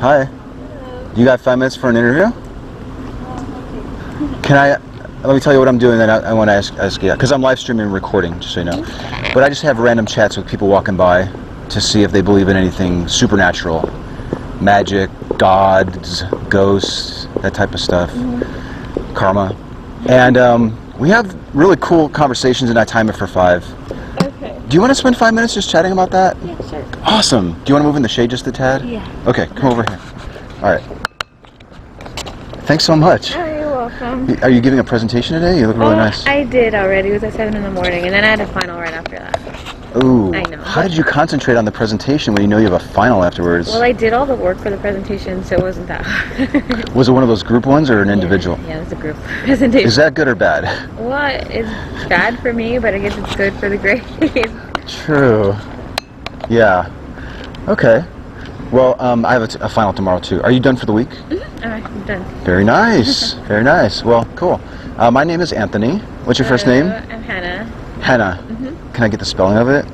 Hi. You got 5 minutes for an interview? Can I, let me tell you what I'm doing, then I want to ask you, because I'm live streaming and recording, just so you know. But I just have random chats with people walking by to see if they believe in anything supernatural. Magic, gods, ghosts, that type of stuff. Karma. And we have really cool conversations and I time it for 5. Okay. Do you want to spend 5 minutes just chatting about that? Yeah, sure. Awesome. Do you want to move in the shade just a tad? Yeah. Okay, come over here. All right. Thanks so much. Oh, you're welcome. Are you giving a presentation today? You look really nice. I did already. It was at 7 in the morning, and then I had a final right after that. Ooh. I know. How did you concentrate on the presentation when you know you have a final afterwards? Well, I did all the work for the presentation, so it wasn't that hard. Was it one of those group ones or an individual? Yeah, it was a group presentation. Is that good or bad? Well, it's bad for me, but I guess it's good for the grade. True. Yeah. Okay. Well, I have a final tomorrow too. Are you done for the week? Mm-hmm. All right, I'm done. Very nice. Very nice. Well, cool. My name is Anthony. What's your first name? I'm Hannah. Hannah. Can I get the spelling of it?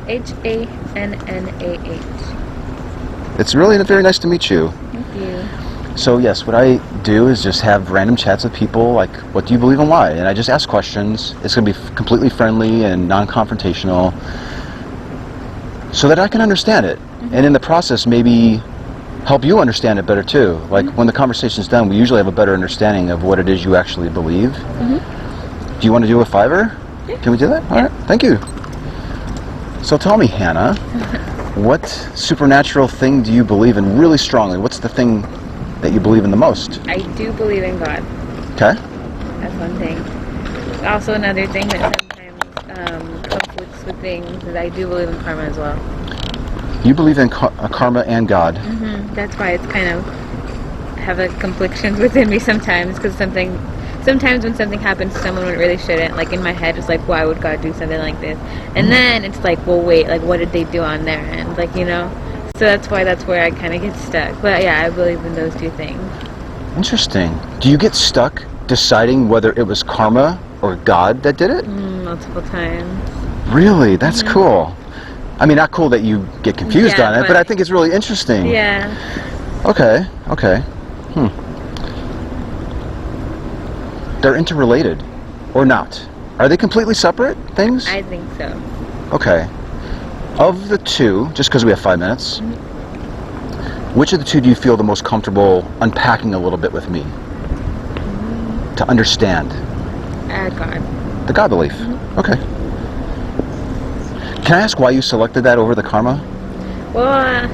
Hannah. It's really very nice to meet you. Thank you. So yes, what I do is just have random chats with people, like, what do you believe and why? And I just ask questions. It's going to be completely friendly and non-confrontational so that I can understand it. And in the process, maybe help you understand it better too. Like, when the conversation's done, we usually have a better understanding of what it is you actually believe. Do you want to do a 5-er? Yeah. Can we do that? All right, thank you. So tell me, Hannah, what supernatural thing do you believe in really strongly? What's the thing that you believe in the most? I do believe in God. Okay. That's one thing. Also, another thing that sometimes conflicts with things is I do believe in karma as well. You believe in karma and God. That's why it's kind of have a confliction within me sometimes, because sometimes when something happens to someone when it really shouldn't, like in my head it's like, why would God do something like this? And then it's like, well, wait, like what did they do on their end? Like, you know? So that's where I kind of get stuck. But yeah, I believe in those two things. Interesting. Do you get stuck deciding whether it was karma or God that did it? Multiple times. Really? That's cool. I mean, not cool that you get confused on it, but I think it's really interesting. Yeah. Okay. They're interrelated, or not? Are they completely separate things? I think so. Okay. Of the two, just because we have 5 minutes, which of the two do you feel the most comfortable unpacking a little bit with me to understand? God. The God belief. Okay. Can I ask why you selected that over the karma? Well,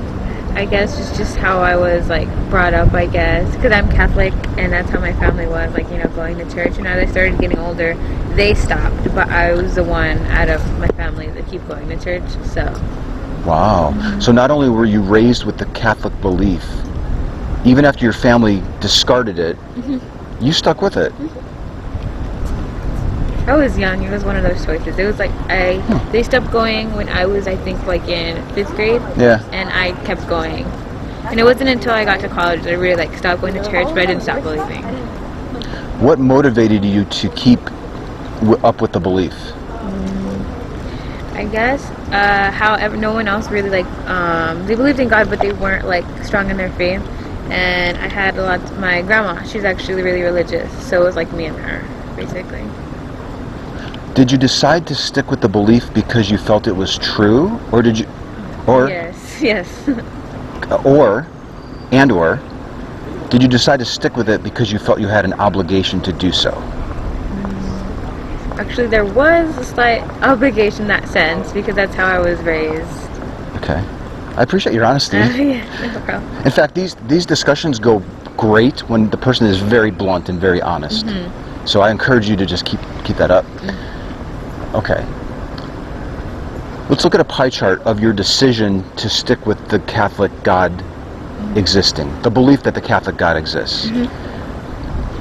I guess it's just how I was like brought up, I guess, because I'm Catholic and that's how my family was, like, you know, going to church. And as I started getting older, they stopped, but I was the one out of my family that keep going to church. So. Wow. So not only were you raised with the Catholic belief, even after your family discarded it, you stuck with it. I was young. It was one of those choices. It was like they stopped going when I was, I think, like in 5th grade. Yeah. And I kept going. And it wasn't until I got to college that I really like stopped going to church, but I didn't stop believing. What motivated you to keep up with the belief? I guess however, no one else really they believed in God, but they weren't like strong in their faith. And I had my grandma, she's actually really religious, so it was like me and her, basically. Did you decide to stick with the belief because you felt it was true, or did you, Yes. or did you decide to stick with it because you felt you had an obligation to do so? Actually, there was a slight obligation in that sense, because that's how I was raised. Okay. I appreciate your honesty. Yeah, no problem. In fact, these discussions go great when the person is very blunt and very honest. So I encourage you to just keep that up. Okay. Let's look at a pie chart of your decision to stick with the Catholic God existing, the belief that the Catholic God exists.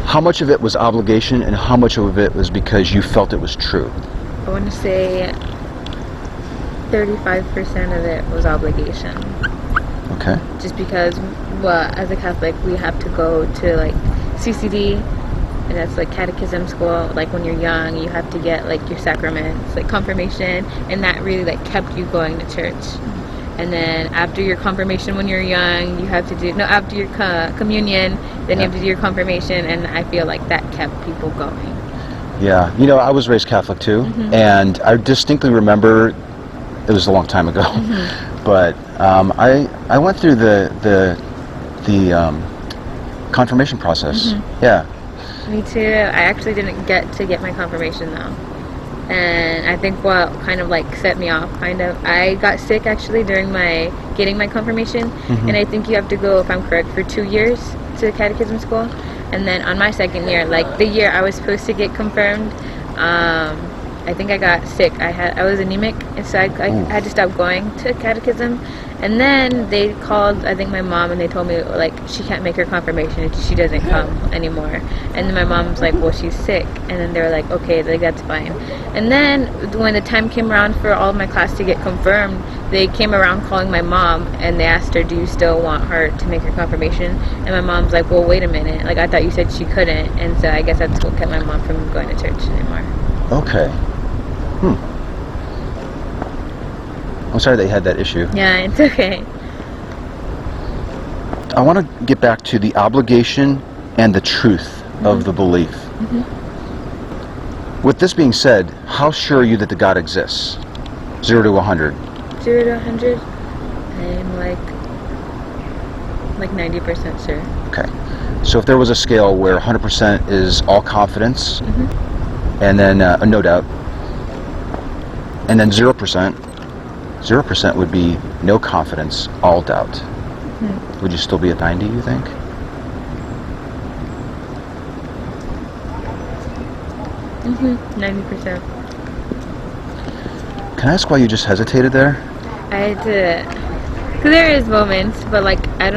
How much of it was obligation and how much of it was because you felt it was true? I want to say 35% of it was obligation. Okay. Just because, well, as a Catholic, we have to go to like CCD, and that's like catechism school. Like when you're young, you have to get like your sacraments, like confirmation, and that really like kept you going to church. and then after your confirmation when you're young, you have to do after your communion, then you have to do your confirmation, and I feel like that kept people going. Yeah, I was raised Catholic too, and I distinctly remember, it was a long time ago, but I went through the confirmation process. Yeah. Me too. I actually didn't get my confirmation though. And I think what kind of like set me off, I got sick actually during getting my confirmation, and I think you have to go, if I'm correct, for 2 years to catechism school. And then on my second year, like the year I was supposed to get confirmed, I think I got sick. I was anemic, and so I had to stop going to catechism. And then they called, I think, my mom, and they told me like she can't make her confirmation and she doesn't come anymore. And then my mom's like, well, she's sick. And then they were like, okay, like that's fine. And then when the time came around for all of my class to get confirmed, they came around calling my mom, and they asked her, do you still want her to make her confirmation? And my mom's like, well, wait a minute, like I thought you said she couldn't. And so I guess that's what kept my mom from going to church anymore. Okay. I'm sorry they had that issue. Yeah, it's okay. I want to get back to the obligation and the truth of the belief. With this being said, how sure are you that the God exists? 0 to 100. 0 to 100, I'm like 90% sure. Okay. So if there was a scale where 100% is all confidence, and then no doubt, and then 0% would be no confidence, all doubt. Would you still be at 90, you think? Mhm. 90%. Can I ask why you just hesitated there? I had to, cause there is moments, but like I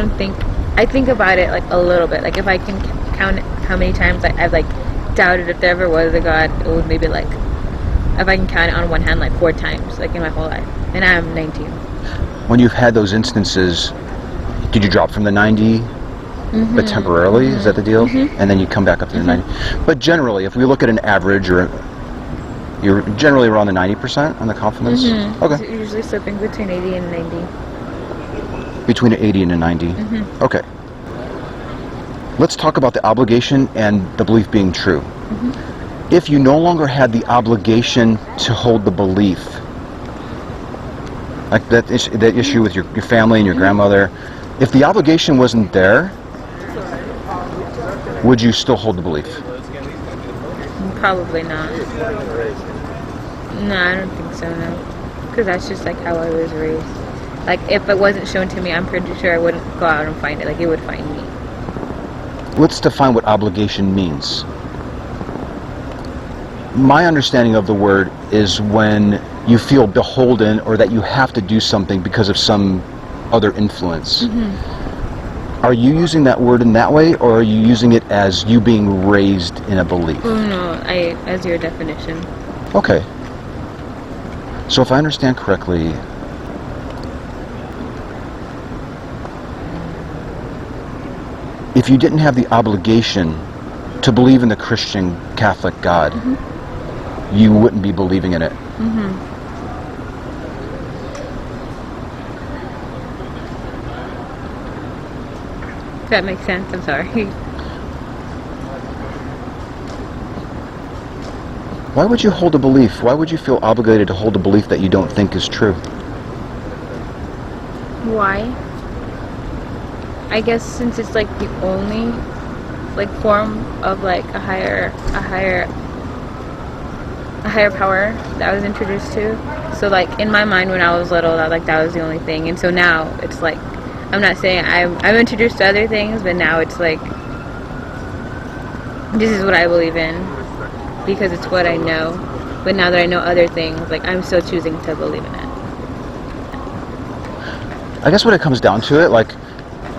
think about it like a little bit. Like if I can count how many times I've like doubted if there ever was a God, it would maybe like, if I can count it on one hand, like 4 times, like in my whole life. And I'm 19. When you've had those instances, did you drop from the 90, but temporarily? Is that the deal? And then you come back up to the 90. But generally, if we look at an average, you're generally around the 90% on the confidence? Okay. It's usually slipping between 80 and 90. Between an 80 and a 90? Okay. Let's talk about the obligation and the belief being true. If you no longer had the obligation to hold the belief, like that issue with your family and your grandmother, if the obligation wasn't there, would you still hold the belief? Probably not. No, I don't think so, no. Because that's just like how I was raised. Like if it wasn't shown to me, I'm pretty sure I wouldn't go out and find it. Like it would find me. Let's define what obligation means. My understanding of the word is when you feel beholden or that you have to do something because of some other influence. Are you using that word in that way, or are you using it as you being raised in a belief? Oh no, as your definition. Okay. So if I understand correctly, if you didn't have the obligation to believe in the Christian Catholic God, you wouldn't be believing in it. If that makes sense, I'm sorry. Why would you hold a belief? Why would you feel obligated to hold a belief that you don't think is true? Why? I guess since it's like the only like form of like a higher power that I was introduced to. So like in my mind when I was little, that was the only thing. And so now it's like, I'm not saying I'm introduced to other things, but now it's like this is what I believe in because it's what I know. But now that I know other things, like I'm still choosing to believe in it. I guess when it comes down to it, like,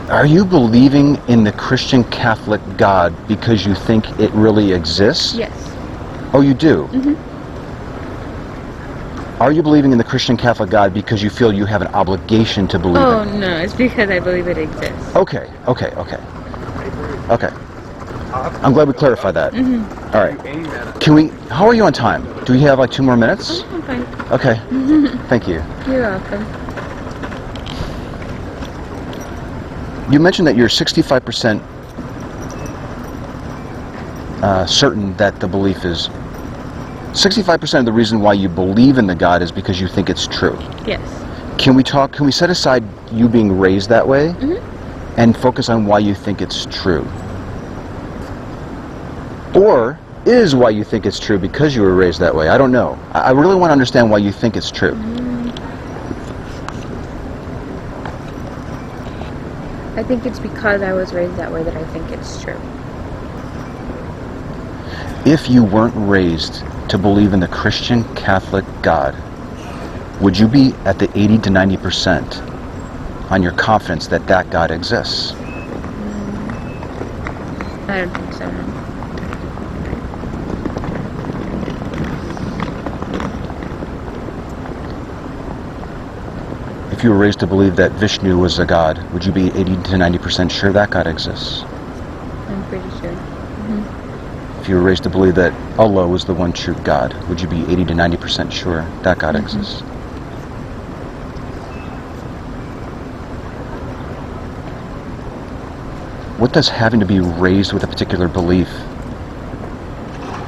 are you believing in the Christian Catholic God because you think it really exists? Yes. Oh, you do? Are you believing in the Christian Catholic God because you feel you have an obligation to believe in it? Oh, no, it's because I believe it exists. Okay. I'm glad we clarified that. All right. How are you on time? Do we have like 2 more minutes? I'm fine. Okay. Thank you. You're welcome. You mentioned that you're 65% certain that the belief is... 65% of the reason why you believe in the God is because you think it's true. Yes. Can we set aside you being raised that way Mm-hmm. and focus on why you think it's true? Or is why you think it's true because you were raised that way? I don't know. I really want to understand why you think it's true. I think it's because I was raised that way that I think it's true. If you weren't raised to believe in the Christian Catholic God, would you be at the 80 to 90% on your confidence that that God exists? I don't think so, no. If you were raised to believe that Vishnu was a God, would you be 80 to 90% sure that God exists? I'm pretty sure. Mm-hmm. If you were raised to believe that Allah was the one true God, would you be 80 to 90% sure that God exists? What does having to be raised with a particular belief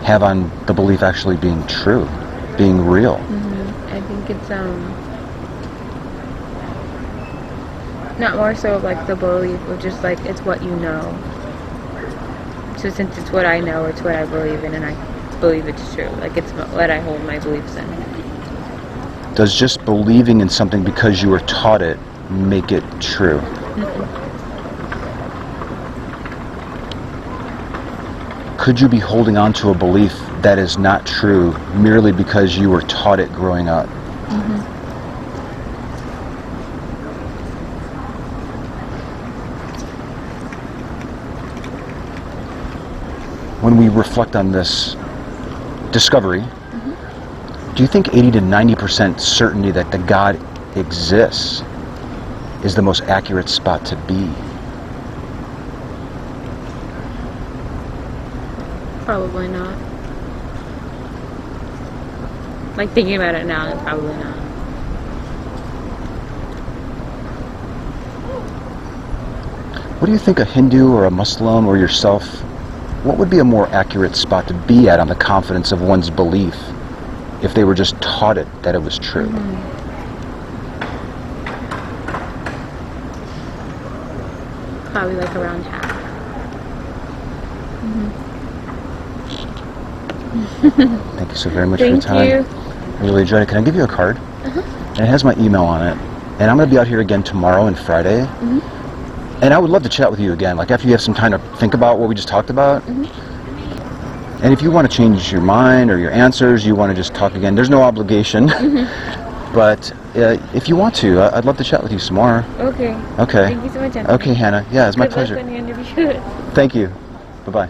have on the belief actually being true, being real? I think it's not more so of like the belief, but just like it's what you know. So since it's what I know, it's what I believe in, and I believe it's true. Like it's what I hold my beliefs in. Does just believing in something because you were taught it make it true? Could you be holding on to a belief that is not true merely because you were taught it growing up? When we reflect on this discovery, do you think 80 to 90% certainty that the God exists is the most accurate spot to be? Probably not. Like thinking about it now, probably not. What do you think a Hindu or a Muslim or yourself, what would be a more accurate spot to be at on the confidence of one's belief if they were just taught it that it was true? Probably like around half. Thank you so very much for your time. Thank you. I really enjoyed it. Can I give you a card? And it has my email on it. And I'm going to be out here again tomorrow and Friday. And I would love to chat with you again, like after you have some time to think about what we just talked about. And if you want to change your mind or your answers, you want to just talk again, there's no obligation. But if you want to, I'd love to chat with you some more. Okay. Okay. Thank you so much, Anthony. Okay, Hannah. Yeah, it's my pleasure. Good luck on your interview. Thank you. Bye-bye.